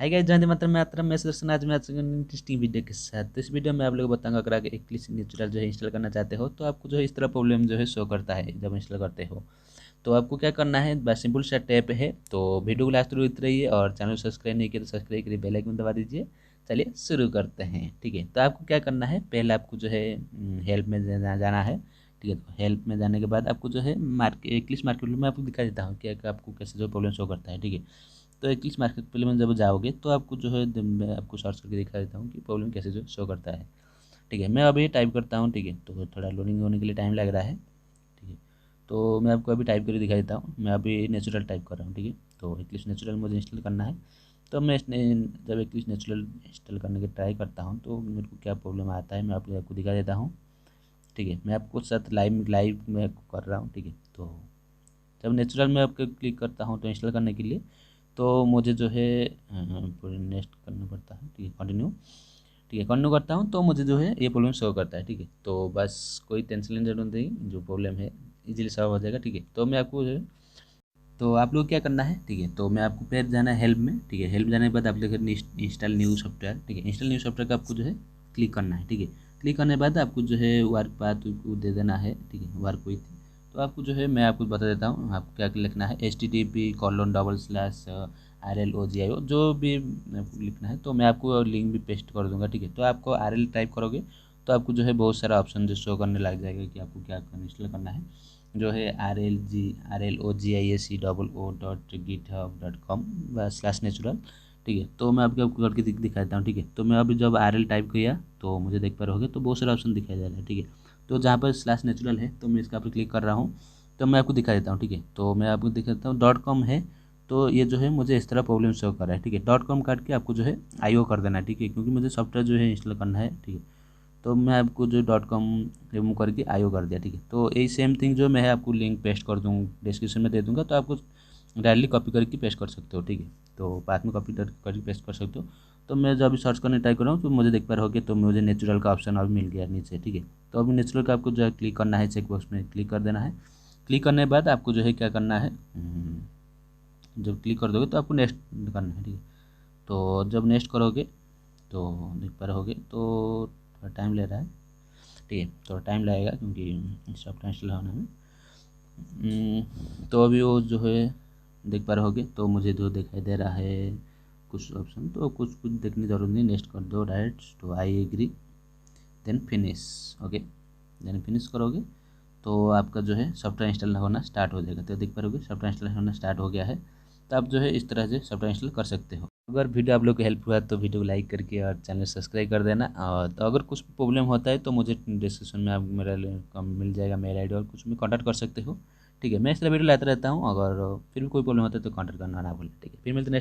Hi guys, जय मातरम। मैं सुदर्शन। आज मैं इंटरेस्टिंग वीडियो के साथ, तो इस वीडियो में आप लोगों को बताऊंगा, अगर आप एक्लिप्स नेचुरल जो है इंस्टॉल करना चाहते हो तो आपको जो है इस तरह प्रॉब्लम जो है शो करता है जब इंस्टॉल करते हो। तो आपको क्या करना है, बस सिंपल सा टैप है। तो वीडियो को लास्ट तक देखते रहिए और चैनल सब्सक्राइब नहीं किया तो सब्सक्राइब करिए, बेल आइकन दबा दीजिए। चलिए शुरू करते हैं। ठीक है, तो आपको क्या करना है, पहले आपको जो है हेल्प में जाना है। ठीक है, तो हेल्प में जाने के बाद आपको जो है मार्केट एक्लिप्स मार्केट में आपको दिखा देता हूँ कि आपको कैसे जो प्रॉब्लम शो करता है। ठीक है, तो एक्लिप्स मार्केट प्लेस में जब जाओगे तो आपको जो है मैं आपको सर्च करके दिखा देता हूँ कि प्रॉब्लम कैसे जो शो करता है। ठीक है, मैं अभी टाइप करता हूँ। ठीक है, तो थोड़ा लोडिंग होने के लिए टाइम लग रहा है। ठीक है, तो मैं आपको अभी टाइप करके दिखा देता हूँ। मैं अभी नेचुरल टाइप कर रहा हूँ। ठीक है, तो एक्लिप्स नेचुरल मुझे इंस्टॉल करना है। तो मैं जब एक्लिप्स नेचुरल इंस्टॉल करने की ट्राई करता हूँ तो मेरे को क्या प्रॉब्लम आता है मैं आपको दिखा देता हूँ। ठीक है, मैं आपको साथ लाइव में कर रहा हूँ। ठीक है, तो जब नेचुरल में आपको क्लिक करता हूँ तो इंस्टॉल करने के लिए तो मुझे जो है पूरी नेक्स्ट करना पड़ता है। ठीक है, कंटिन्यू। ठीक है, कंटिन्यू करता हूँ तो मुझे जो है ये प्रॉब्लम शो करता है। ठीक है, तो बस कोई टेंशन लेने जरूरत नहीं, जो प्रॉब्लम है इजीली सॉल्व हो जाएगा। ठीक है, तो मैं आपको जो है, तो आप लोग क्या करना है। ठीक है, तो मैं आपको फिर जाना है हेल्प में। ठीक है, हेल्प जाने के बाद आप लोग इंस्टॉल न्यू सॉफ्टवेयर। ठीक है, इंस्टॉल न्यू सॉफ्टवेयर का आपको जो है क्लिक करना है। ठीक है, क्लिक करने के बाद आपको जो है वर्क पाथ को दे देना है। ठीक है, वर्क विथ। तो आपको जो है मैं आपको बता देता हूँ आपको क्या लिखना है, http://RLOGIO जो भी आपको लिखना है। तो मैं आपको लिंक भी पेस्ट कर दूंगा। ठीक है, तो आपको RL टाइप करोगे तो आपको जो है बहुत सारा ऑप्शन जो शो करने लग जाएगा कि आपको क्या इंस्टॉल करना है, जो है RLOGIACOO.github.com /natural। ठीक है, तो मैं आपको करके दिखाता हूँ। ठीक है, तो मैं अभी जब RL टाइप किया तो मुझे देख पा रहोगे तो बहुत सारा ऑप्शन दिखाई दे रहा है। ठीक है, तो जहाँ पर /natural है तो मैं इसका पर क्लिक कर रहा हूँ। तो मैं आपको दिखा देता हूँ। ठीक है, तो मैं आपको दिखा देता हूँ .com है। तो ये जो है मुझे इस तरह प्रॉब्लम शो कर रहा है। ठीक है, .com काट के आपको जो है IO कर देना है। ठीक है, क्योंकि मुझे सॉफ्टवेयर जो है इंस्टॉल करना है। ठीक है, तो मैं आपको जो .com रिमूव करके IO कर दिया। ठीक है, तो यही सेम थिंग जो मैं आपको लिंक पेस्ट कर दूँ डिस्क्रिप्शन में दे दूँगा, तो आपको डायरेक्टली कॉपी करके पेस्ट कर सकते हो। ठीक है, तो बाद में कॉपी करके पेस्ट कर सकते हो। तो मैं जब अभी सर्च करने ट्राई कर रहा हूँ तो मुझे देख पा रहे होगे, तो मुझे नेचुरल का ऑप्शन अभी मिल गया नीचे। ठीक है, तो अभी नेचुरल का आपको जो है क्लिक करना है, चेक बॉक्स में क्लिक कर देना है। क्लिक करने के बाद आपको जो है क्या करना है, जब क्लिक कर दोगे तो आपको नेक्स्ट करना है। ठीक है, तो जब नेक्स्ट करोगे तो देख पा रहे होगे तो थोड़ा टाइम ले रहा है। ठीक है, थोड़ा टाइम लगेगा क्योंकि सॉफ्टवेयर इंस्टॉल होने में। तो अभी वो जो है देख पा रहे होगे, तो मुझे जो दिखाई दे रहा है कुछ ऑप्शन, तो कुछ देखने की जरूरत नहीं, नेक्स्ट कर दो राइट। तो I agree, then finish. Okay, then finish करोगे तो आपका जो है सॉफ्टवेयर इंस्टॉल होना स्टार्ट हो जाएगा। तो देख पा रहे होगे सॉफ्टवेयर इंस्टॉल होना स्टार्ट हो गया है। तो आप जो है इस तरह से सॉफ्टवेयर इंस्टॉल कर सकते हो। अगर वीडियो आप लोग को हेल्प हुआ तो वीडियो को लाइक करके और चैनल सब्सक्राइब कर देना। और तो अगर कुछ प्रॉब्लम होता है तो मुझे डिस्क्रिप्शन में आप मेरा मिल जाएगा मेल ID, और कुछ भी कॉन्टैक्ट कर सकते हो। ठीक है, मैं इस तरह वीडियो लाता रहता हूँ। अगर फिर भी कोई प्रॉब्लम होता है तो कॉन्टैक्ट करना ना भूलें। ठीक है, फिर मिलते हैं।